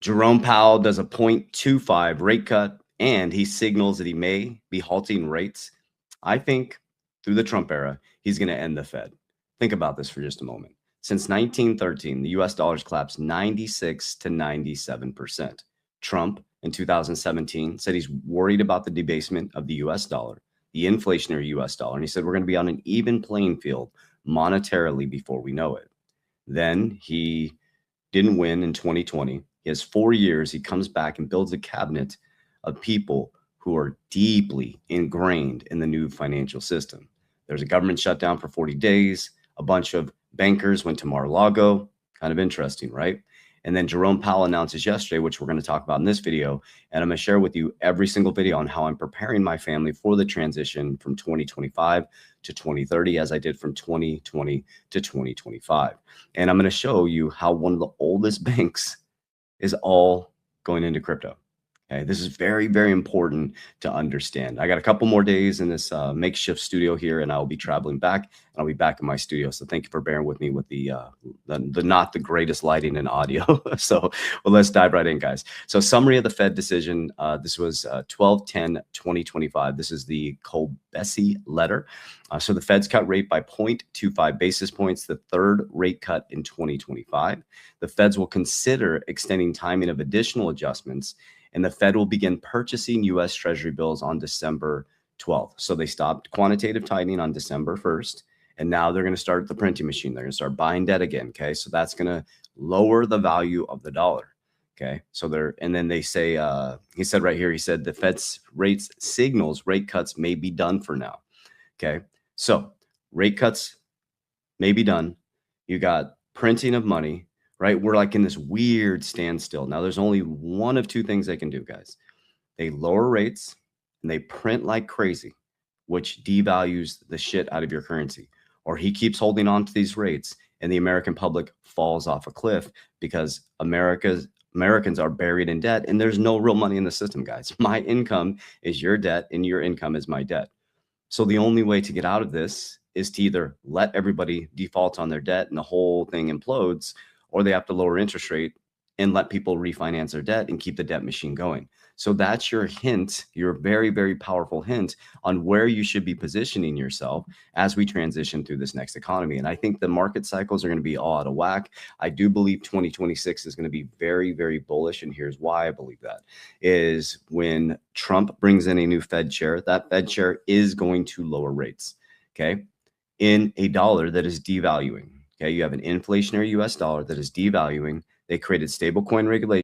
Jerome Powell does a 0.25 rate cut, and he signals that he may be halting rates. I think through the Trump era, he's going to end the Fed. Think about this for just a moment. Since 1913, the US dollar's collapsed 96 to 97%. Trump in 2017 said he's worried about the debasement of the US dollar, the inflationary US dollar, and he said we're going to be on an even playing field monetarily before we know it. Then he didn't win in 2020. He has 4 years. He comes back and builds a cabinet of people who are deeply ingrained in the new financial system. There's a government shutdown for 40 days. A bunch of bankers went to Mar-a-Lago. Kind of interesting, right? And then Jerome Powell announces yesterday, which we're going to talk about in this video. And I'm going to share with you every single video on how I'm preparing my family for the transition from 2025 to 2030, as I did from 2020 to 2025. And I'm going to show you how one of the oldest banks is all going into crypto. Okay, this is very, very important to understand. I got a couple more days in this makeshift studio here, and I'll be traveling back, and I'll be back in my studio. So thank you for bearing with me with the not the greatest lighting and audio. So well, let's dive right in, guys. So summary of the Fed decision. This was 12/10/2025. This is the Kolbesi letter. So the Fed's cut rate by 0.25 basis points, the third rate cut in 2025. The Feds will consider extending timing of additional adjustments, and the Fed will begin purchasing U.S. Treasury bills on December 12th. So they stopped quantitative tightening on December 1st, and now they're going to start the printing machine. They're going to start buying debt again. Okay, so that's going to lower the value of the dollar. Okay, so and then they say, he said right here, he said the Fed's rates signals rate cuts may be done for now. Okay, so rate cuts may be done. You got printing of money, right? We're like in this weird standstill. Now, there's only one of two things they can do, guys. They lower rates and they print like crazy, which devalues the shit out of your currency. Or he keeps holding on to these rates and the American public falls off a cliff because Americans are buried in debt and there's no real money in the system, guys. My income is your debt and your income is my debt. So the only way to get out of this is to either let everybody default on their debt and the whole thing implodes, or they have to lower interest rate and let people refinance their debt and keep the debt machine going. So that's your hint, your very, very powerful hint on where you should be positioning yourself as we transition through this next economy. And I think the market cycles are going to be all out of whack. I do believe 2026 is going to be very, very bullish. And here's why I believe that is when Trump brings in a new Fed chair, that Fed chair is going to lower rates, okay, in a dollar that is devaluing. Okay, you have an inflationary US dollar that is devaluing. They created stablecoin regulation